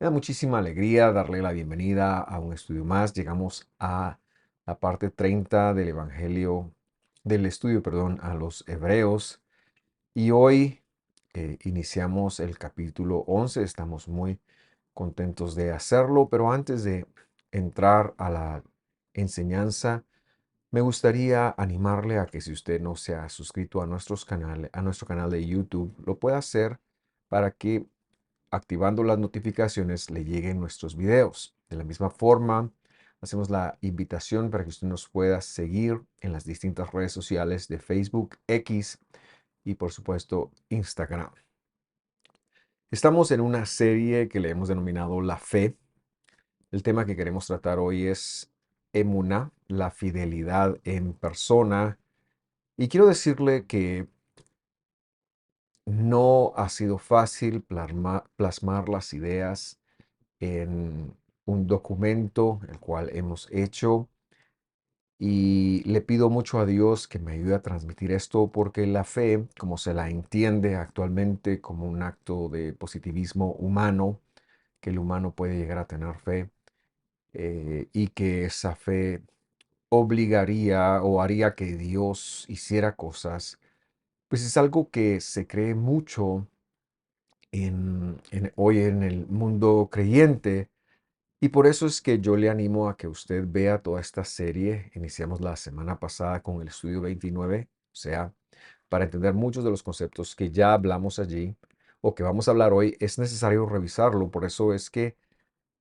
Me da muchísima alegría darle la bienvenida a un estudio más. Llegamos a la parte 30 del Evangelio, del estudio, perdón, a los Hebreos. Y hoy iniciamos el capítulo 11. Estamos muy contentos de hacerlo, pero antes de entrar a la enseñanza, me gustaría animarle a que si usted no se ha suscrito a nuestro canal de YouTube, lo pueda hacer para que activando las notificaciones le lleguen nuestros videos. De la misma forma, hacemos la invitación para que usted nos pueda seguir en las distintas redes sociales de Facebook, X y por supuesto Instagram. Estamos en una serie que le hemos denominado La Fe. El tema que queremos tratar hoy es Emuná, la fidelidad en persona. Y quiero decirle que no ha sido fácil plasmar las ideas en un documento el cual hemos hecho y le pido mucho a Dios que me ayude a transmitir esto porque la fe, como se la entiende actualmente como un acto de positivismo humano, que el humano puede llegar a tener fe y que esa fe obligaría o haría que Dios hiciera cosas, pues es algo que se cree mucho hoy en el mundo creyente. Y por eso es que yo le animo a que usted vea toda esta serie. Iniciamos la semana pasada con el estudio 29, o sea, para entender muchos de los conceptos que ya hablamos allí o que vamos a hablar hoy, es necesario revisarlo. Por eso es que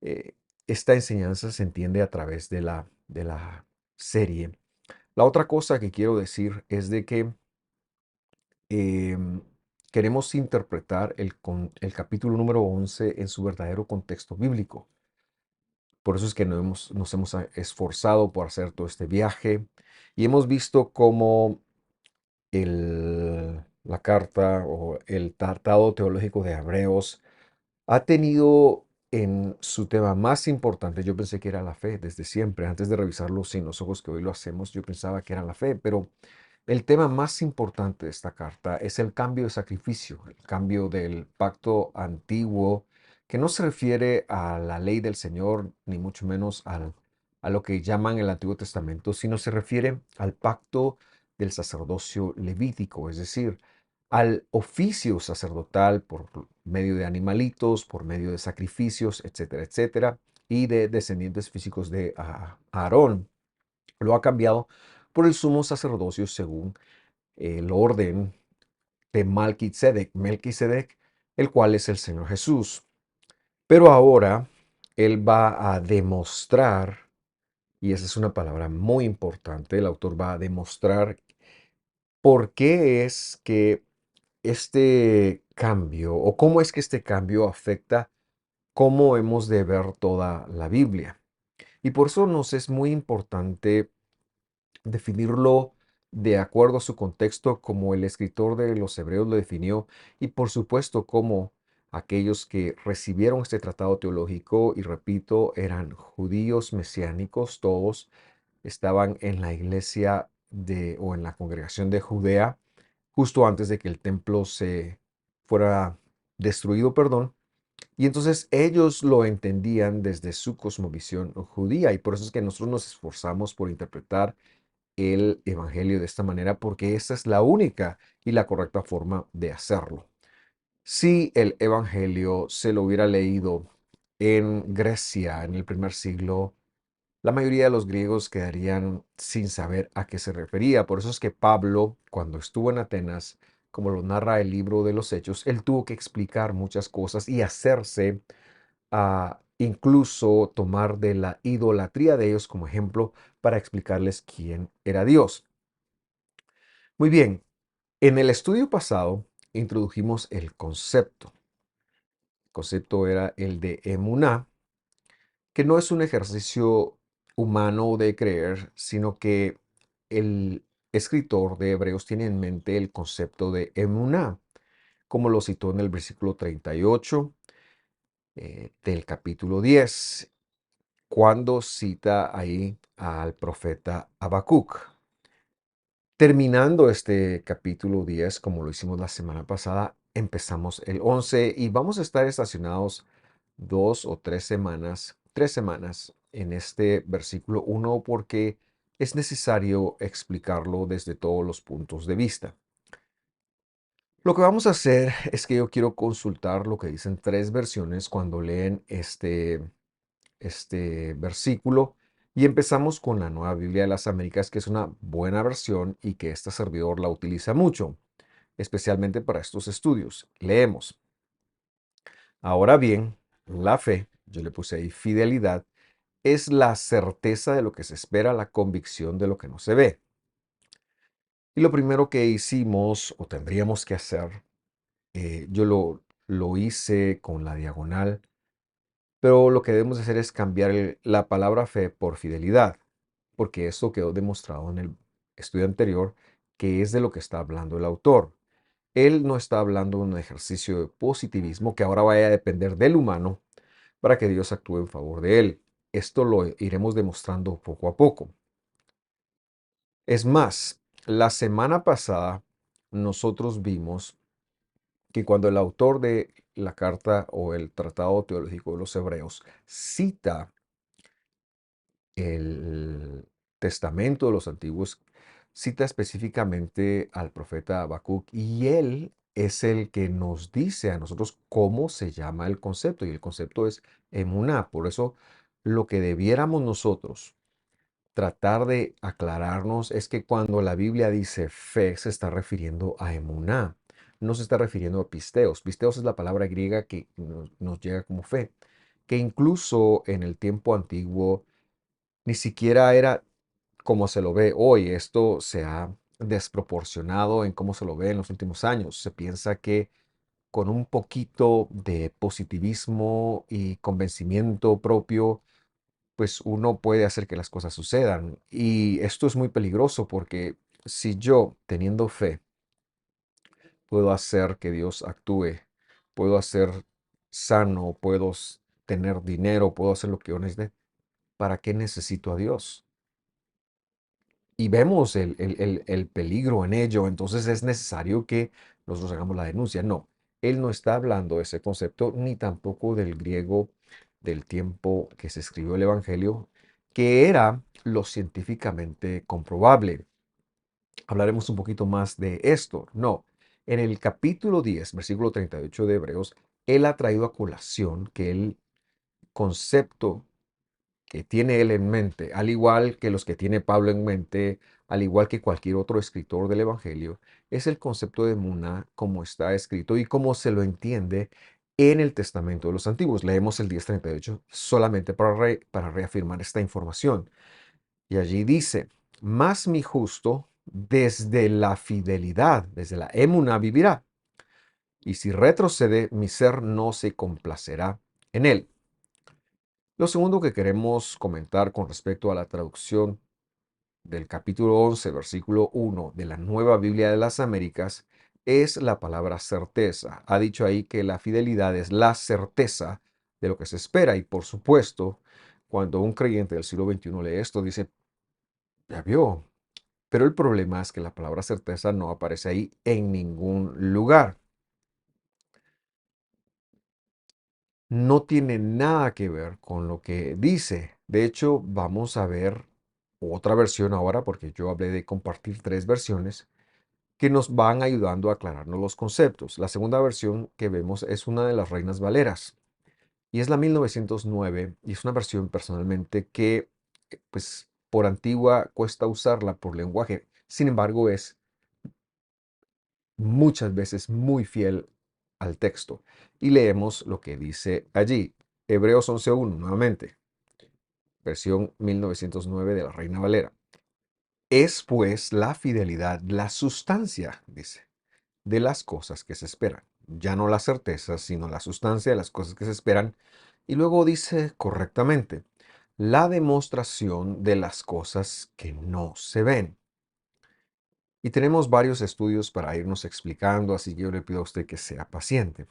eh, esta enseñanza se entiende a través de la serie. La otra cosa que quiero decir es de que em, queremos interpretar el capítulo número 11 en su verdadero contexto bíblico. Por eso es que nos hemos esforzado por hacer todo este viaje y hemos visto cómo la carta o el tratado teológico de Hebreos ha tenido en su tema más importante. Yo pensé que era la fe desde siempre. Antes de revisarlo sin los ojos que hoy lo hacemos, yo pensaba que era la fe, pero el tema más importante de esta carta es el cambio de sacrificio, el cambio del pacto antiguo, que no se refiere a la ley del Señor, ni mucho menos a lo que llaman el Antiguo Testamento, sino se refiere al pacto del sacerdocio levítico, es decir, al oficio sacerdotal por medio de animalitos, por medio de sacrificios, etcétera, etcétera, y de descendientes físicos de Aarón. Lo ha cambiado por el sumo sacerdocio según el orden de Melquisedec, el cual es el Señor Jesús. Pero ahora él va a demostrar, y esa es una palabra muy importante, el autor va a demostrar por qué es que este cambio o cómo es que este cambio afecta cómo hemos de ver toda la Biblia. Y por eso nos es muy importante definirlo de acuerdo a su contexto, como el escritor de los Hebreos lo definió, y por supuesto como aquellos que recibieron este tratado teológico, y repito, eran judíos mesiánicos, todos estaban en la iglesia o en la congregación de Judea, justo antes de que el templo se fuera destruido, perdón. Y entonces ellos lo entendían desde su cosmovisión judía, y por eso es que nosotros nos esforzamos por interpretar el Evangelio de esta manera, porque esa es la única y la correcta forma de hacerlo. Si el Evangelio se lo hubiera leído en Grecia en el primer siglo, la mayoría de los griegos quedarían sin saber a qué se refería. Por eso es que Pablo, cuando estuvo en Atenas, como lo narra el libro de los Hechos, él tuvo que explicar muchas cosas y hacerse a incluso tomar de la idolatría de ellos como ejemplo para explicarles quién era Dios. Muy bien, en el estudio pasado introdujimos el concepto. El concepto era el de emuná, que no es un ejercicio humano de creer, sino que el escritor de Hebreos tiene en mente el concepto de emuná, como lo citó en el versículo 38 del capítulo 10, cuando cita ahí al profeta Habacuc. Terminando este capítulo 10, como lo hicimos la semana pasada, empezamos el 11 y vamos a estar estacionados tres semanas en este versículo uno porque es necesario explicarlo desde todos los puntos de vista. Lo que vamos a hacer es que yo quiero consultar lo que dicen tres versiones cuando leen este versículo y empezamos con la Nueva Biblia de las Américas, que es una buena versión y que este servidor la utiliza mucho, especialmente para estos estudios. Leemos. Ahora bien, la fe, yo le puse ahí fidelidad, es la certeza de lo que se espera, la convicción de lo que no se ve. Y lo primero que hicimos o tendríamos que hacer, yo lo hice con la diagonal, pero lo que debemos hacer es cambiar la palabra fe por fidelidad, porque esto quedó demostrado en el estudio anterior, que es de lo que está hablando el autor. Él no está hablando de un ejercicio de positivismo que ahora vaya a depender del humano para que Dios actúe en favor de él. Esto lo iremos demostrando poco a poco. Es más, la semana pasada nosotros vimos que cuando el autor de la carta o el tratado teológico de los Hebreos cita el testamento de los antiguos, cita específicamente al profeta Habacuc y él es el que nos dice a nosotros cómo se llama el concepto y el concepto es emuná. Por eso lo que debiéramos nosotros tratar de aclararnos es que cuando la Biblia dice fe se está refiriendo a emuná, no se está refiriendo a pisteos. Pisteos es la palabra griega que nos llega como fe, que incluso en el tiempo antiguo ni siquiera era como se lo ve hoy. Esto se ha desproporcionado en cómo se lo ve en los últimos años. Se piensa que con un poquito de positivismo y convencimiento propio, pues uno puede hacer que las cosas sucedan. Y esto es muy peligroso porque si yo, teniendo fe, puedo hacer que Dios actúe, puedo hacer sano, tener dinero, puedo hacer lo que yo necesite, ¿para qué necesito a Dios? Y vemos el peligro en ello, entonces es necesario que nosotros hagamos la denuncia. No, él no está hablando de ese concepto, ni tampoco del griego del tiempo que se escribió el Evangelio, que era lo científicamente comprobable. Hablaremos un poquito más de esto. No, en el capítulo 10 versículo 38 de Hebreos, él ha traído a colación que el concepto que tiene él en mente, al igual que los que tiene Pablo en mente, al igual que cualquier otro escritor del Evangelio, es el concepto de Muná como está escrito y como se lo entiende en el Testamento de los Antiguos. Leemos el 10:38 solamente para reafirmar esta información. Y allí dice, mas mi justo desde la fidelidad, desde la emuná vivirá. Y si retrocede, mi ser no se complacerá en él. Lo segundo que queremos comentar con respecto a la traducción del capítulo 11, versículo 1 de la Nueva Biblia de las Américas es la palabra certeza. Ha dicho ahí que la fidelidad es la certeza de lo que se espera y por supuesto, cuando un creyente del siglo XXI lee esto, dice, ya vio, pero el problema es que la palabra certeza no aparece ahí en ningún lugar. No tiene nada que ver con lo que dice. De hecho, vamos a ver otra versión ahora, porque yo hablé de compartir tres versiones que nos van ayudando a aclararnos los conceptos. La segunda versión que vemos es una de las Reinas Valeras y es la 1909 y es una versión personalmente que, pues, por antigua cuesta usarla por lenguaje. Sin embargo, es muchas veces muy fiel al texto. Y leemos lo que dice allí. Hebreos 11:1, nuevamente, versión 1909 de la Reina Valera. Es pues la fidelidad la sustancia, dice, de las cosas que se esperan. Ya no la certeza, sino la sustancia de las cosas que se esperan. Y luego dice correctamente, la demostración de las cosas que no se ven. Y tenemos varios estudios para irnos explicando, así que yo le pido a usted que sea paciente.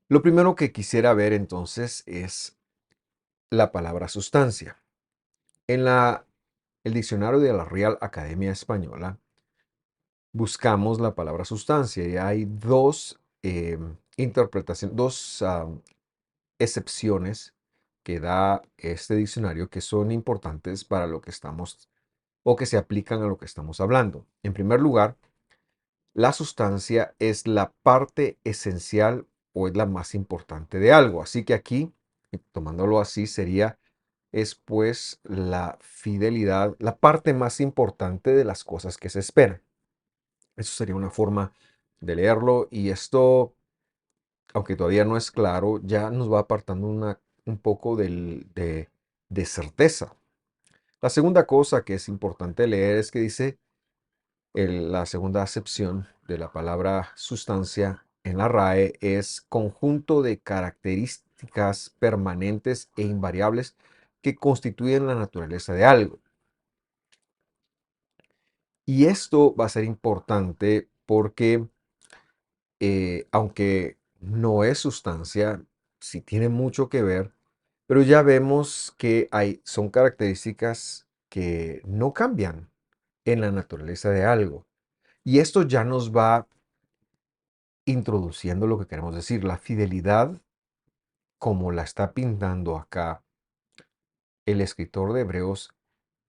Lo primero que quisiera ver entonces es la palabra sustancia. En el diccionario de la Real Academia Española buscamos la palabra sustancia y hay dos interpretaciones, dos excepciones que da este diccionario que son importantes para lo que estamos o que se aplican a lo que estamos hablando. En primer lugar, la sustancia es la parte esencial o es la más importante de algo. Así que aquí, tomándolo así, sería es pues la fidelidad, la parte más importante de las cosas que se esperan. Eso sería una forma de leerlo y esto, aunque todavía no es claro, ya nos va apartando un poco de certeza. La segunda cosa que es importante leer es que dice la segunda acepción de la palabra sustancia en la RAE es conjunto de características permanentes e invariables que constituyen la naturaleza de algo. Y esto va a ser importante porque, aunque no es sustancia, sí tiene mucho que ver, pero ya vemos que son características que no cambian en la naturaleza de algo. Y esto ya nos va introduciendo lo que queremos decir. La fidelidad, como la está pintando acá el escritor de Hebreos,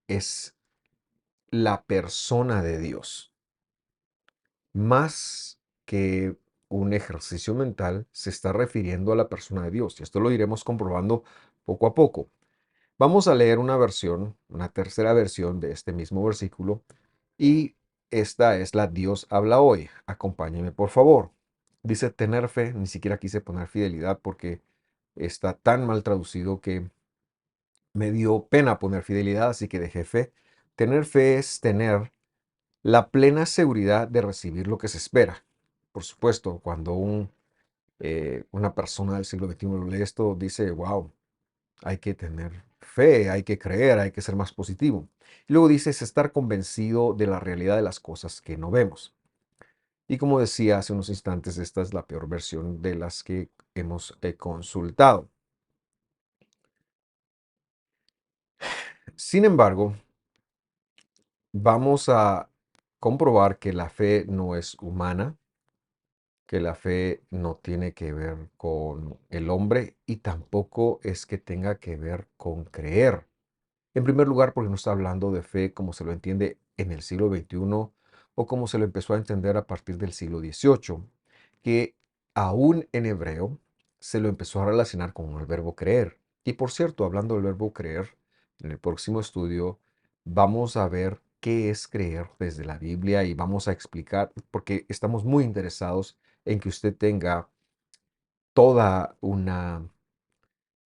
es la persona de Dios. Más que un ejercicio mental, se está refiriendo a la persona de Dios. Y esto lo iremos comprobando poco a poco. Vamos a leer una versión, una tercera versión de este mismo versículo. Y esta es la Dios habla hoy. Acompáñeme, por favor. Dice tener fe, ni siquiera quise poner fidelidad porque está tan mal traducido que me dio pena poner fidelidad, así que dejé fe. Tener fe es tener la plena seguridad de recibir lo que se espera. Por supuesto, cuando una persona del siglo XXI lee esto, dice, wow, hay que tener fe, hay que creer, hay que ser más positivo. Y luego dice, es estar convencido de la realidad de las cosas que no vemos. Y como decía hace unos instantes, esta es la peor versión de las que hemos consultado. Sin embargo, vamos a comprobar que la fe no es humana, que la fe no tiene que ver con el hombre y tampoco es que tenga que ver con creer. En primer lugar, porque no está hablando de fe como se lo entiende en el siglo XXI o como se lo empezó a entender a partir del siglo XVIII, que aún en hebreo se lo empezó a relacionar con el verbo creer. Y por cierto, hablando del verbo creer, en el próximo estudio vamos a ver qué es creer desde la Biblia y vamos a explicar, porque estamos muy interesados en que usted tenga toda una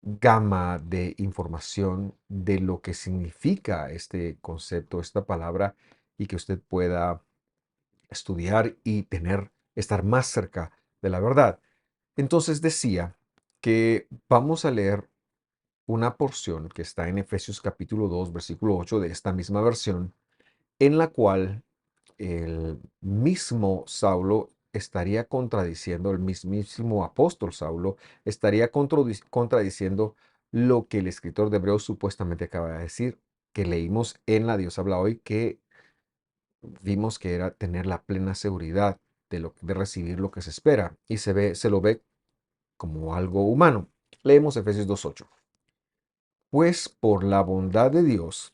gama de información de lo que significa este concepto, esta palabra, y que usted pueda estudiar y estar más cerca de la verdad. Entonces decía que vamos a leer una porción que está en Efesios capítulo 2, versículo 8 de esta misma versión, en la cual el mismo Saulo estaría contradiciendo, el mismísimo apóstol Saulo estaría contradiciendo lo que el escritor de Hebreos supuestamente acaba de decir, que leímos en la Dios habla hoy, que vimos que era tener la plena seguridad de recibir lo que se espera y se lo ve como algo humano. Leemos Efesios 2.8. Pues por la bondad de Dios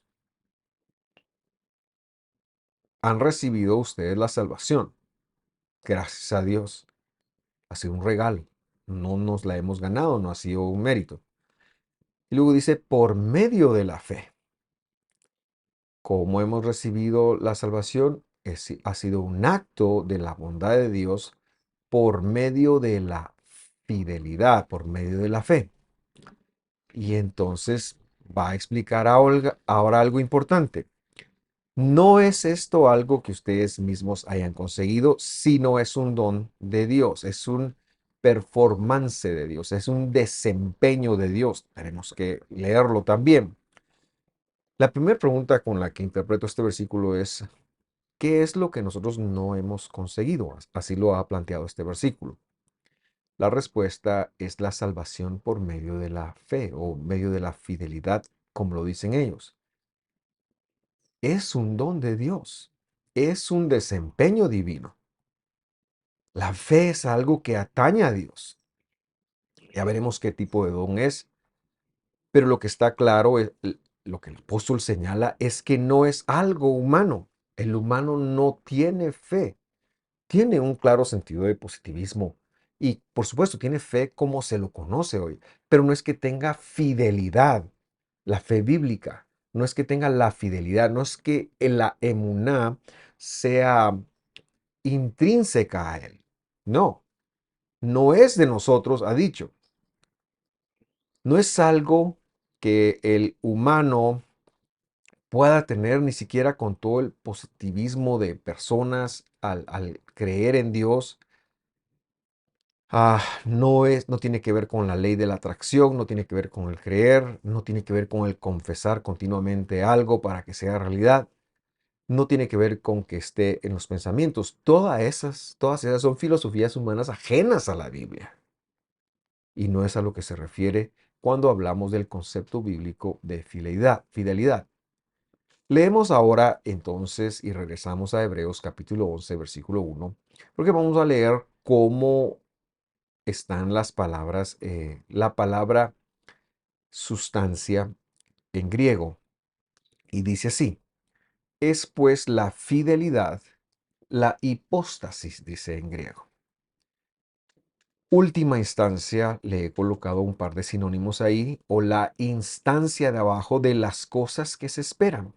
han recibido ustedes la salvación. Gracias a Dios. Ha sido un regalo. No nos la hemos ganado, no ha sido un mérito. Y luego dice, por medio de la fe. ¿Cómo hemos recibido la salvación? Ha sido un acto de la bondad de Dios por medio de la fidelidad, por medio de la fe. Y entonces va a explicar ahora algo importante. No es esto algo que ustedes mismos hayan conseguido, sino es un don de Dios, es un performance de Dios, es un desempeño de Dios. Tenemos que leerlo también. La primera pregunta con la que interpreto este versículo es, ¿qué es lo que nosotros no hemos conseguido? Así lo ha planteado este versículo. La respuesta es la salvación por medio de la fe o medio de la fidelidad, como lo dicen ellos. Es un don de Dios, es un desempeño divino. La fe es algo que atañe a Dios. Ya veremos qué tipo de don es, pero lo que está claro, lo que el apóstol señala, es que no es algo humano. El humano no tiene fe. Tiene un claro sentido de positivismo y, por supuesto, tiene fe como se lo conoce hoy, pero no es que tenga fidelidad, la fe bíblica, no es que tenga la fidelidad, no es que la emuná sea intrínseca a él. No, no es de nosotros, ha dicho. No es algo que el humano pueda tener ni siquiera con todo el positivismo de personas al creer en Dios. No tiene que ver con la ley de la atracción, no tiene que ver con el creer, no tiene que ver con el confesar continuamente algo para que sea realidad, no tiene que ver con que esté en los pensamientos. Todas esas son filosofías humanas ajenas a la Biblia y no es a lo que se refiere cuando hablamos del concepto bíblico de fidelidad. Leemos ahora entonces y regresamos a Hebreos capítulo 11, versículo 1, porque vamos a leer cómo están las palabras, la palabra sustancia en griego. Y dice así, es pues la fidelidad, la hipóstasis, dice en griego. Última instancia, le he colocado un par de sinónimos ahí, o la instancia de abajo de las cosas que se esperan.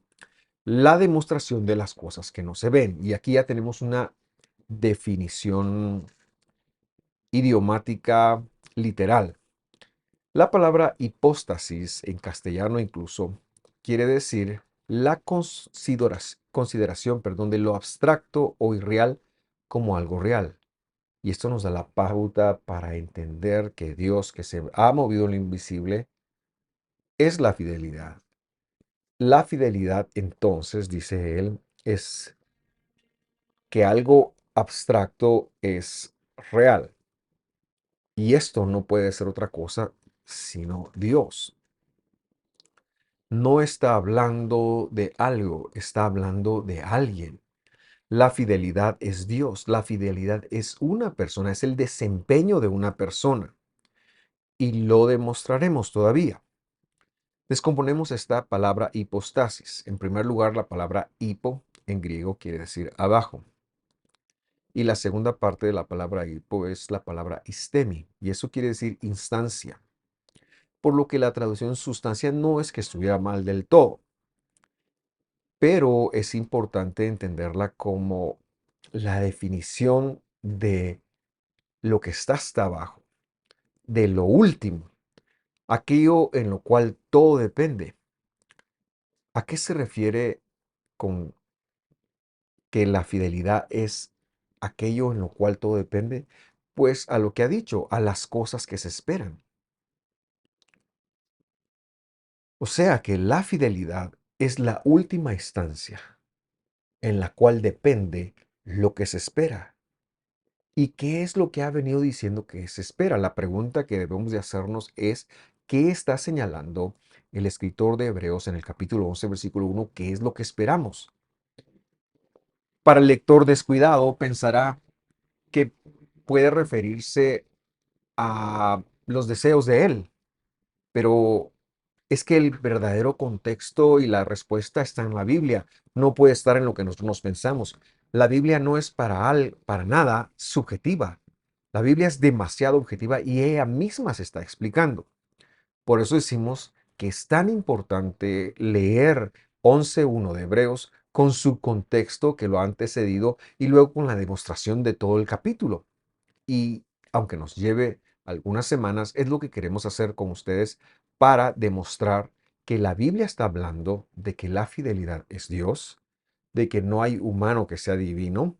La demostración de las cosas que no se ven. Y aquí ya tenemos una definición idiomática literal. La palabra hipóstasis en castellano incluso quiere decir la consideración, perdón, de lo abstracto o irreal como algo real. Y esto nos da la pauta para entender que Dios, que se ha movido en lo invisible, es la fidelidad. La fidelidad, entonces, dice él, es que algo abstracto es real. Y esto no puede ser otra cosa sino Dios. No está hablando de algo, está hablando de alguien. La fidelidad es Dios, la fidelidad es una persona, es el desempeño de una persona. Y lo demostraremos todavía. Descomponemos esta palabra hipostasis. En primer lugar, la palabra hipo en griego quiere decir abajo. Y la segunda parte de la palabra hipo es la palabra istemi, y eso quiere decir instancia. Por lo que la traducción sustancia no es que estuviera mal del todo, pero es importante entenderla como la definición de lo que está hasta abajo, de lo último, aquello en lo cual todo depende. ¿A qué se refiere con que la fidelidad es aquello en lo cual todo depende? Pues a lo que ha dicho, a las cosas que se esperan. O sea que la fidelidad es la última instancia en la cual depende lo que se espera. ¿Y qué es lo que ha venido diciendo que se espera? La pregunta que debemos de hacernos es, ¿qué está señalando el escritor de Hebreos en el capítulo 11, versículo 1? ¿Qué es lo que esperamos? Para el lector descuidado pensará que puede referirse a los deseos de él, pero es que el verdadero contexto y la respuesta está en la Biblia, no puede estar en lo que nosotros pensamos. La Biblia no es para nada subjetiva. La Biblia es demasiado objetiva y ella misma se está explicando. Por eso decimos que es tan importante leer 11.1 de Hebreos con su contexto que lo ha antecedido y luego con la demostración de todo el capítulo. Y aunque nos lleve algunas semanas, es lo que queremos hacer con ustedes para demostrar que la Biblia está hablando de que la fidelidad es Dios, de que no hay humano que sea divino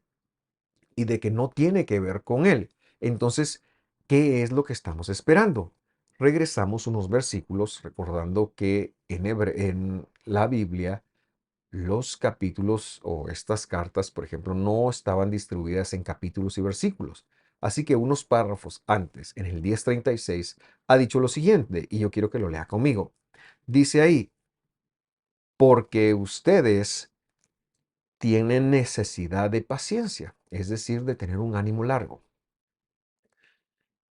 y de que no tiene que ver con Él. Entonces, ¿qué es lo que estamos esperando? Regresamos unos versículos recordando que en la Biblia los capítulos o estas cartas, por ejemplo, no estaban distribuidas en capítulos y versículos. Así que unos párrafos antes, en el 10:36, ha dicho lo siguiente, y yo quiero que lo lea conmigo. Dice ahí, porque ustedes tienen necesidad de paciencia, es decir, de tener un ánimo largo.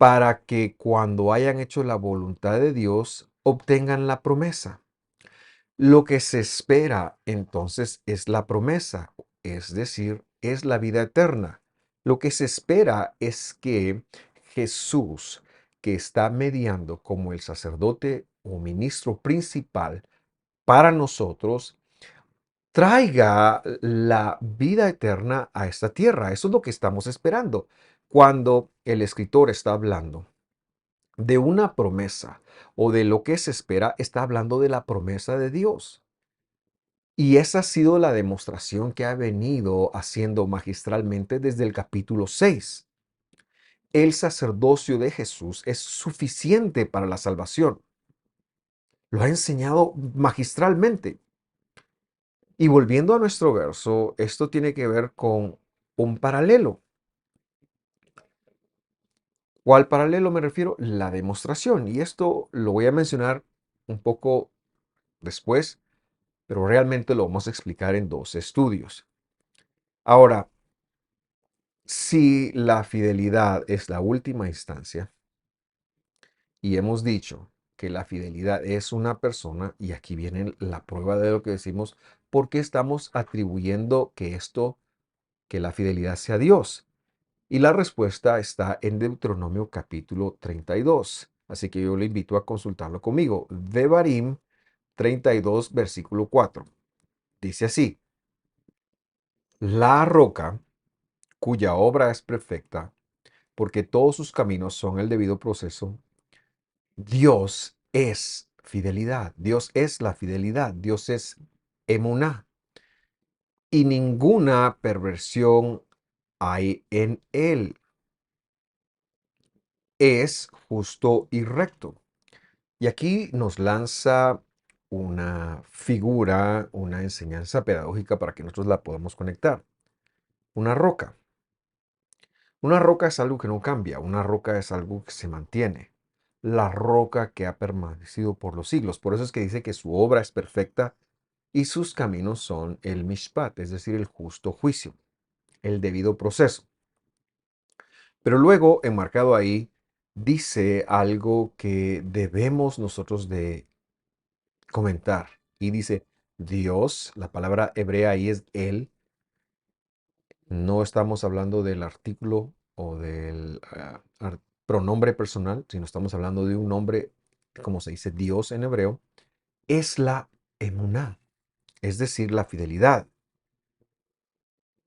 para que cuando hayan hecho la voluntad de Dios obtengan la promesa. Lo que se espera entonces es la promesa, es decir, es la vida eterna. Lo que se espera es que Jesús, que está mediando como el sacerdote o ministro principal para nosotros, traiga la vida eterna a esta tierra. Eso es lo que estamos esperando. Cuando el escritor está hablando de una promesa o de lo que se espera, está hablando de la promesa de Dios. Y esa ha sido la demostración que ha venido haciendo magistralmente desde el capítulo 6. El sacerdocio de Jesús es suficiente para la salvación. Lo ha enseñado magistralmente. Y volviendo a nuestro verso, esto tiene que ver con un paralelo. ¿Cuál paralelo me refiero? La demostración. Y esto lo voy a mencionar un poco después, pero realmente lo vamos a explicar en dos estudios. Ahora, si la fidelidad es la última instancia, y hemos dicho que la fidelidad es una persona, y aquí viene la prueba de lo que decimos, ¿por qué estamos atribuyendo que la fidelidad sea Dios? Y la respuesta está en Deuteronomio capítulo 32. Así que yo le invito a consultarlo conmigo. Devarim 32, versículo 4. Dice así: La roca, cuya obra es perfecta, porque todos sus caminos son el debido proceso. Dios es fidelidad. Dios es la fidelidad. Dios es emuná. Y ninguna perversión hay en él. Es justo y recto. Y aquí nos lanza una figura, una enseñanza pedagógica para que nosotros la podamos conectar. Una roca. Una roca es algo que no cambia, una roca es algo que se mantiene. La roca que ha permanecido por los siglos. Por eso es que dice que su obra es perfecta y sus caminos son el mishpat, es decir, el justo juicio, el debido proceso. Pero luego, enmarcado ahí, dice algo que debemos nosotros de comentar. Y dice, Dios, la palabra hebrea ahí es Él. No estamos hablando del artículo o del pronombre personal, sino estamos hablando de un nombre, como se dice Dios en hebreo, es la emuná, es decir, la fidelidad.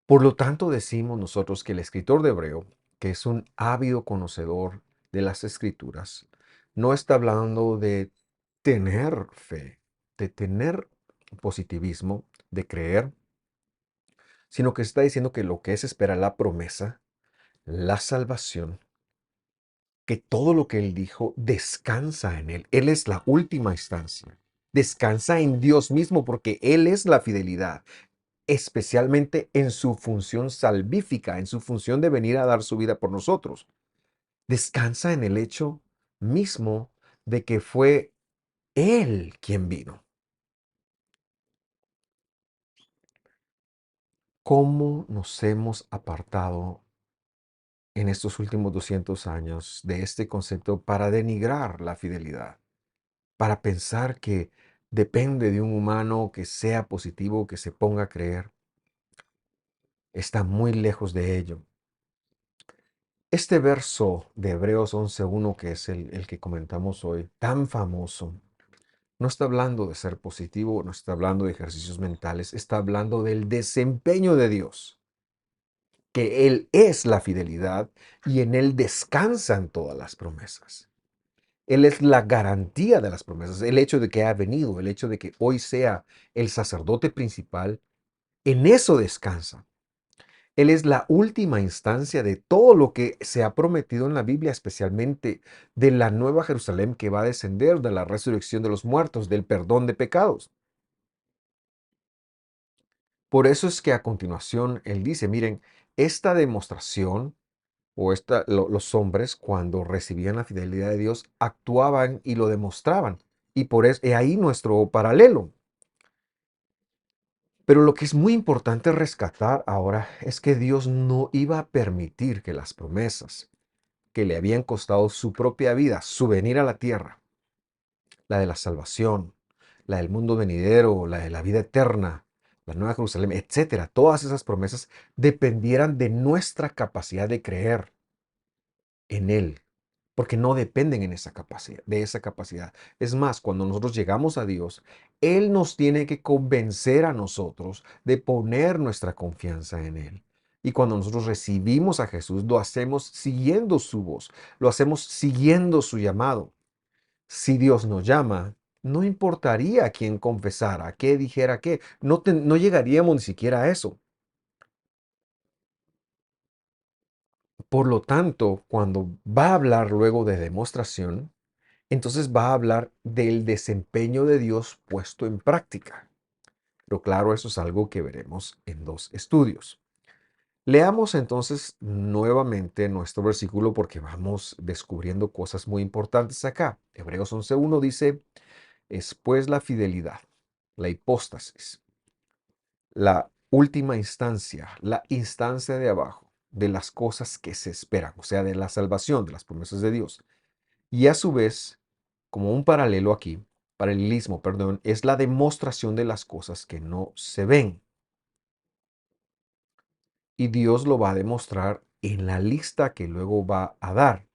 Por lo tanto, decimos nosotros que el escritor de Hebreo, que es un ávido conocedor de las escrituras, no está hablando de tener fe, de tener positivismo, de creer, sino que está diciendo que lo que es esperar la promesa, la salvación, que todo lo que él dijo descansa en él. Él es la última instancia. Descansa en Dios mismo porque Él es la fidelidad, especialmente en su función salvífica, en su función de venir a dar su vida por nosotros. Descansa en el hecho mismo de que fue Él quien vino. ¿Cómo nos hemos apartado en estos últimos 200 años de este concepto para denigrar la fidelidad? Para pensar que depende de un humano que sea positivo, que se ponga a creer. Está muy lejos de ello. Este verso de Hebreos 11:1, que es el que comentamos hoy, tan famoso, no está hablando de ser positivo, no está hablando de ejercicios mentales, está hablando del desempeño de Dios, que Él es la fidelidad y en Él descansan todas las promesas. Él es la garantía de las promesas, el hecho de que ha venido, el hecho de que hoy sea el sacerdote principal, en eso descansa. Él es la última instancia de todo lo que se ha prometido en la Biblia, especialmente de la nueva Jerusalén que va a descender, de la resurrección de los muertos, del perdón de pecados. Por eso es que a continuación él dice, miren, esta demostración o los hombres cuando recibían la fidelidad de Dios actuaban y lo demostraban. Y por eso, ahí nuestro paralelo. Pero lo que es muy importante rescatar ahora es que Dios no iba a permitir que las promesas que le habían costado su propia vida, su venir a la tierra, la de la salvación, la del mundo venidero, la de la vida eterna, la nueva Jerusalén, etcétera, todas esas promesas dependieran de nuestra capacidad de creer en Él, porque no dependen en esa capacidad, de esa capacidad. Es más, cuando nosotros llegamos a Dios, Él nos tiene que convencer a nosotros de poner nuestra confianza en Él. Y cuando nosotros recibimos a Jesús, lo hacemos siguiendo su voz, lo hacemos siguiendo su llamado. Si Dios nos llama, no importaría quién confesara, qué dijera qué, no llegaríamos ni siquiera a eso. Por lo tanto, cuando va a hablar luego de demostración, entonces va a hablar del desempeño de Dios puesto en práctica. Pero claro, eso es algo que veremos en dos estudios. Leamos entonces nuevamente nuestro versículo porque vamos descubriendo cosas muy importantes acá. Hebreos 11.1 dice, es pues la fidelidad, la hipóstasis, la última instancia, la instancia de abajo de las cosas que se esperan, o sea, de la salvación, de las promesas de Dios. Y a su vez, como un paralelo aquí, paralelismo, perdón, es la demostración de las cosas que no se ven. Y Dios lo va a demostrar en la lista que luego va a dar.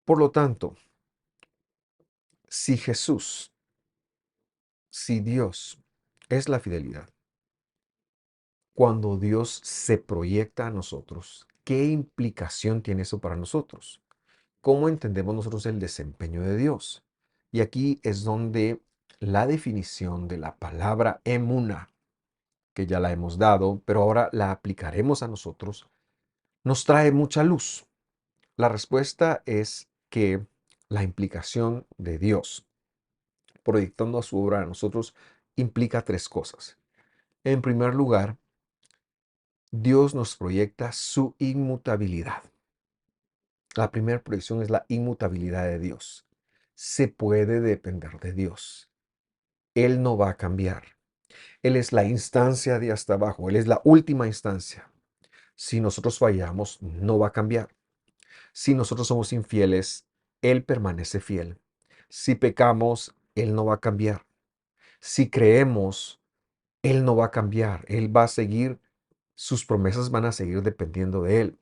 Por lo tanto, si Jesús, si Dios es la fidelidad, cuando Dios se proyecta a nosotros, ¿qué implicación tiene eso para nosotros? ¿Cómo entendemos nosotros el desempeño de Dios? Y aquí es donde la definición de la palabra emuna, que ya la hemos dado, pero ahora la aplicaremos a nosotros, nos trae mucha luz. La respuesta es que la implicación de Dios proyectando a su obra a nosotros implica tres cosas. En primer lugar, Dios nos proyecta su inmutabilidad. La primera proyección es la inmutabilidad de Dios. Se puede depender de Dios. Él no va a cambiar. Él es la instancia de hasta abajo. Él es la última instancia. Si nosotros fallamos, no va a cambiar. Si nosotros somos infieles, Él permanece fiel. Si pecamos, Él no va a cambiar. Si creemos, Él no va a cambiar. Él va a seguir, sus promesas van a seguir dependiendo de Él.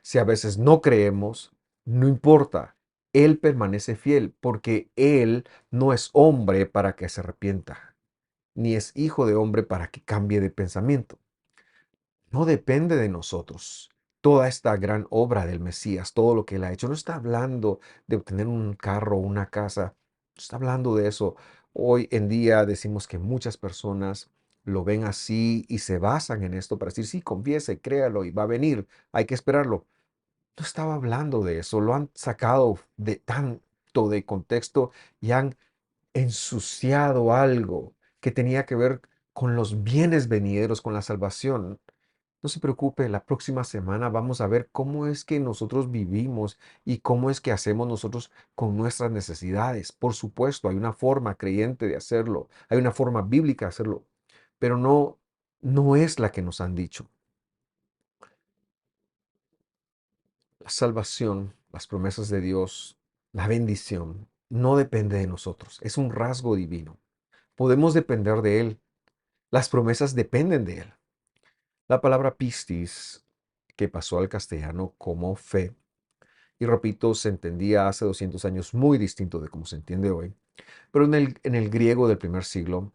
Si a veces no creemos, no importa. Él permanece fiel porque Él no es hombre para que se arrepienta, ni es hijo de hombre para que cambie de pensamiento. No depende de nosotros. Toda esta gran obra del Mesías, todo lo que Él ha hecho, no está hablando de obtener un carro o una casa, no está hablando de eso. Hoy en día decimos que muchas personas lo ven así y se basan en esto para decir, sí, confiese, créalo y va a venir, hay que esperarlo. No estaba hablando de eso, lo han sacado de tanto de contexto y han ensuciado algo que tenía que ver con los bienes venideros, con la salvación. No se preocupe, la próxima semana vamos a ver cómo es que nosotros vivimos y cómo es que hacemos nosotros con nuestras necesidades. Por supuesto, hay una forma creyente de hacerlo, hay una forma bíblica de hacerlo, pero no es la que nos han dicho. La salvación, las promesas de Dios, la bendición, no depende de nosotros, es un rasgo divino. Podemos depender de Él, las promesas dependen de Él. La palabra pistis, que pasó al castellano como fe, y repito, se entendía hace 200 años muy distinto de cómo se entiende hoy, pero en el griego del primer siglo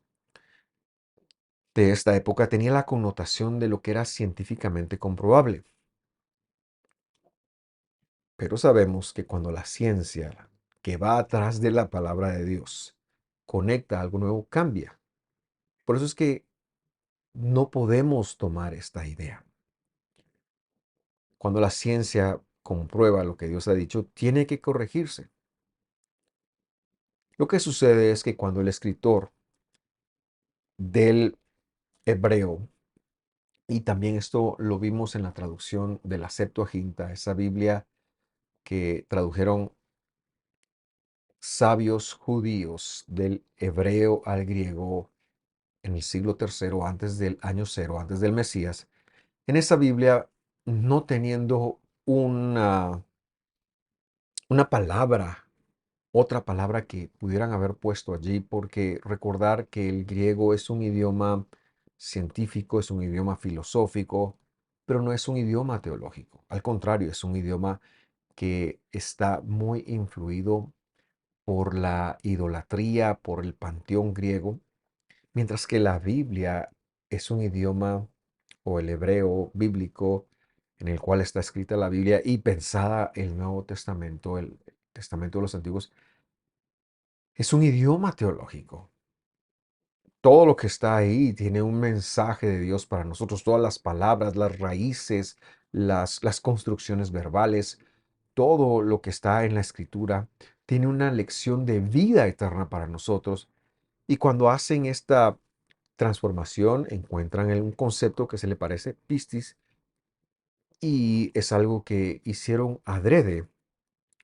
de esta época tenía la connotación de lo que era científicamente comprobable. Pero sabemos que cuando la ciencia, que va atrás de la palabra de Dios, conecta algo nuevo, cambia. Por eso es que no podemos tomar esta idea. Cuando la ciencia comprueba lo que Dios ha dicho, tiene que corregirse. Lo que sucede es que cuando el escritor del hebreo, y también esto lo vimos en la traducción de la Septuaginta, esa Biblia que tradujeron sabios judíos del hebreo al griego en el siglo III antes del año cero, antes del Mesías, en esa Biblia no teniendo una palabra, otra palabra que pudieran haber puesto allí, porque recordar que el griego es un idioma científico, es un idioma filosófico, pero no es un idioma teológico. Al contrario, es un idioma que está muy influido por la idolatría, por el panteón griego, mientras que la Biblia es un idioma, o el hebreo bíblico, en el cual está escrita la Biblia y pensada el Nuevo Testamento, el Testamento de los Antiguos, es un idioma teológico. Todo lo que está ahí tiene un mensaje de Dios para nosotros, todas las palabras, las raíces, las construcciones verbales, todo lo que está en la escritura tiene una lección de vida eterna para nosotros. Y cuando hacen esta transformación, encuentran un concepto que se le parece pistis y es algo que hicieron adrede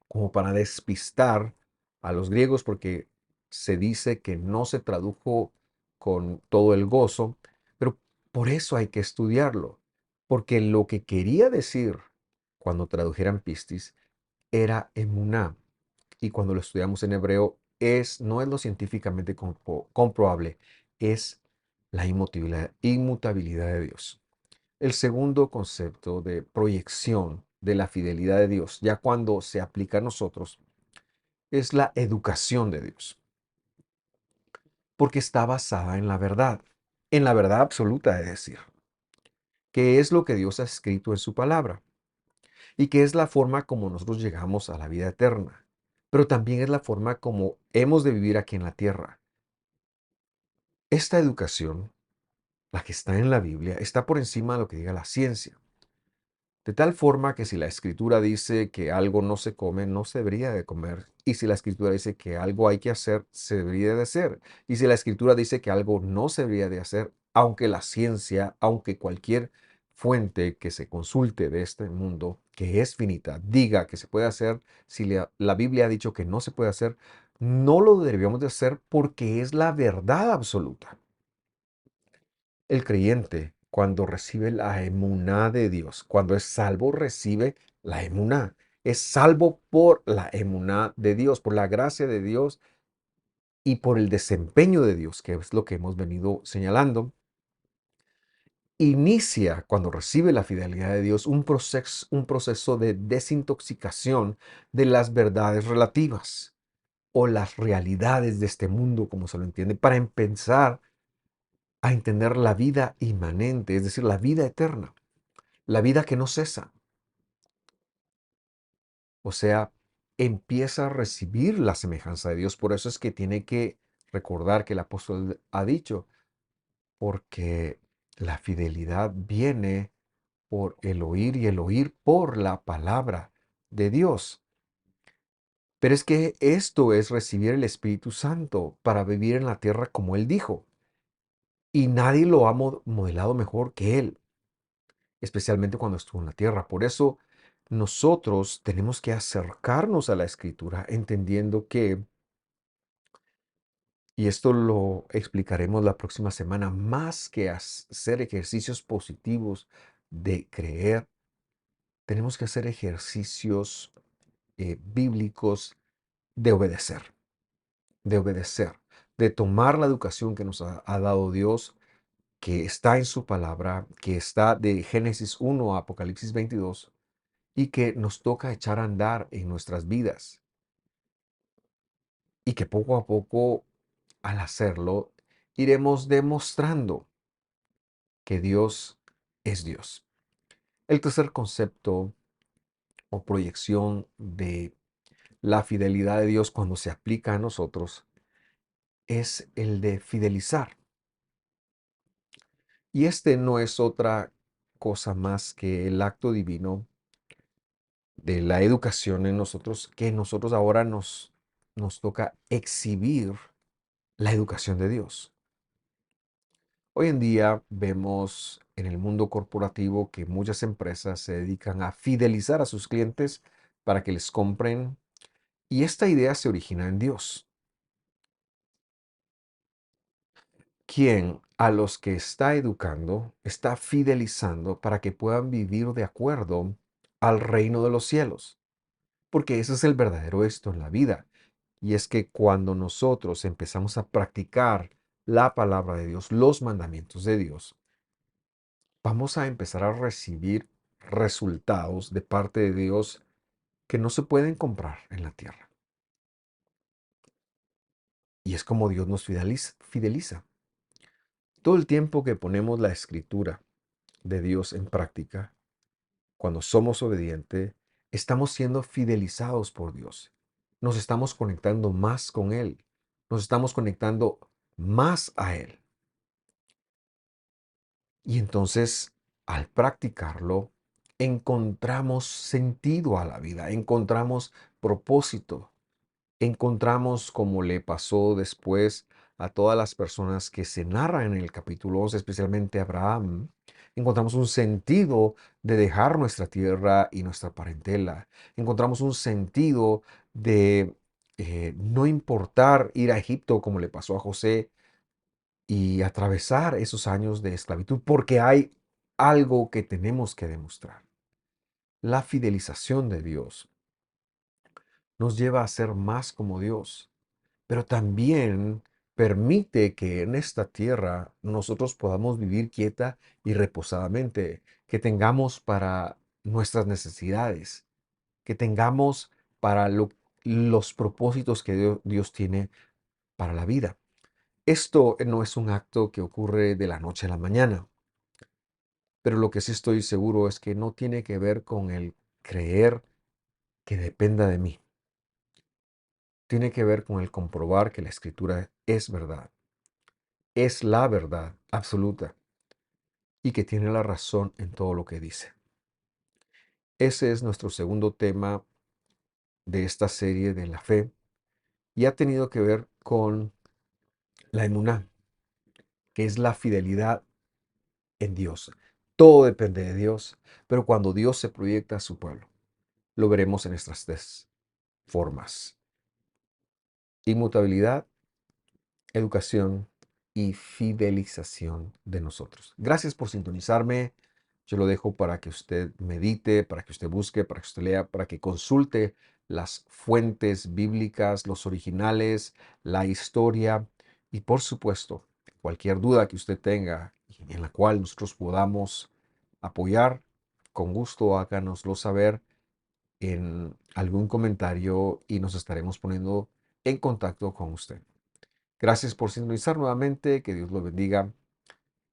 como para despistar a los griegos porque se dice que no se tradujo con todo el gozo, pero por eso hay que estudiarlo, porque lo que quería decir cuando tradujeran pistis era emuná, y cuando lo estudiamos en hebreo no es lo científicamente comprobable, es la inmutabilidad de Dios. El segundo concepto de proyección de la fidelidad de Dios, ya cuando se aplica a nosotros, es la educación de Dios, porque está basada en la verdad absoluta, es decir, que es lo que Dios ha escrito en su palabra y que es la forma como nosotros llegamos a la vida eterna, pero también es la forma como hemos de vivir aquí en la tierra. Esta educación, la que está en la Biblia, está por encima de lo que diga la ciencia. De tal forma que si la escritura dice que algo no se come, no se debería de comer. Y si la escritura dice que algo hay que hacer, se debería de hacer. Y si la escritura dice que algo no se debería de hacer, aunque la ciencia, aunque cualquier fuente que se consulte de este mundo, que es finita, diga que se puede hacer, si la Biblia ha dicho que no se puede hacer, no lo deberíamos de hacer porque es la verdad absoluta. El creyente, cuando recibe la emuná de Dios, cuando es salvo, recibe la emuná. Es salvo por la emuná de Dios, por la gracia de Dios y por el desempeño de Dios, que es lo que hemos venido señalando. Inicia, cuando recibe la fidelidad de Dios, un proceso de desintoxicación de las verdades relativas o las realidades de este mundo, como se lo entiende, para empezar a entender la vida inmanente, es decir, la vida eterna, la vida que no cesa. O sea, empieza a recibir la semejanza de Dios. Por eso es que tiene que recordar que el apóstol ha dicho, porque la fidelidad viene por el oír y el oír por la palabra de Dios. Pero es que esto es recibir el Espíritu Santo para vivir en la tierra como Él dijo. Y nadie lo ha modelado mejor que Él, especialmente cuando estuvo en la tierra. Por eso nosotros tenemos que acercarnos a la escritura entendiendo que, y esto lo explicaremos la próxima semana, más que hacer ejercicios positivos de creer, tenemos que hacer ejercicios bíblicos de obedecer, de tomar la educación que nos ha dado Dios, que está en su palabra, que está de Génesis 1 a Apocalipsis 22, y que nos toca echar a andar en nuestras vidas y que poco a poco, al hacerlo, iremos demostrando que Dios es Dios. El tercer concepto o proyección de la fidelidad de Dios cuando se aplica a nosotros es el de fidelizar. Y este no es otra cosa más que el acto divino de la educación en nosotros, que nosotros ahora nos toca exhibir la educación de Dios. Hoy en día vemos en el mundo corporativo que muchas empresas se dedican a fidelizar a sus clientes para que les compren, y esta idea se origina en Dios. quien a los que está educando, está fidelizando para que puedan vivir de acuerdo al reino de los cielos. Porque ese es el verdadero esto en la vida. Y es que cuando nosotros empezamos a practicar la palabra de Dios, los mandamientos de Dios, vamos a empezar a recibir resultados de parte de Dios que no se pueden comprar en la tierra. Y es como Dios nos fideliza. Todo el tiempo que ponemos la escritura de Dios en práctica, cuando somos obedientes, estamos siendo fidelizados por Dios. Nos estamos conectando más con Él. Nos estamos conectando más a Él. Y entonces, al practicarlo, encontramos sentido a la vida, encontramos propósito, encontramos, como le pasó después a todas las personas que se narran en el capítulo 11, especialmente a Abraham, encontramos un sentido de dejar nuestra tierra y nuestra parentela. Encontramos un sentido de no importar ir a Egipto como le pasó a José y atravesar esos años de esclavitud porque hay algo que tenemos que demostrar. La fidelización de Dios nos lleva a ser más como Dios, pero también permite que en esta tierra nosotros podamos vivir quieta y reposadamente, que tengamos para nuestras necesidades, que tengamos para los propósitos que Dios tiene para la vida. Esto no es un acto que ocurre de la noche a la mañana, pero lo que sí estoy seguro es que no tiene que ver con el creer que dependa de mí. Tiene que ver con el comprobar que la escritura es verdad, es la verdad absoluta y que tiene la razón en todo lo que dice. Ese es nuestro segundo tema de esta serie de la fe y ha tenido que ver con la emuná, que es la fidelidad en Dios. Todo depende de Dios, pero cuando Dios se proyecta a su pueblo, lo veremos en estas tres formas: inmutabilidad, educación y fidelización de nosotros. Gracias por sintonizarme. Yo lo dejo para que usted medite, para que usted busque, para que usted lea, para que consulte las fuentes bíblicas, los originales, la historia y por supuesto, cualquier duda que usted tenga en la cual nosotros podamos apoyar, con gusto háganoslo saber en algún comentario y nos estaremos poniendo en contacto con usted. Gracias por sintonizar nuevamente. Que Dios lo bendiga.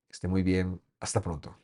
Que esté muy bien. Hasta pronto.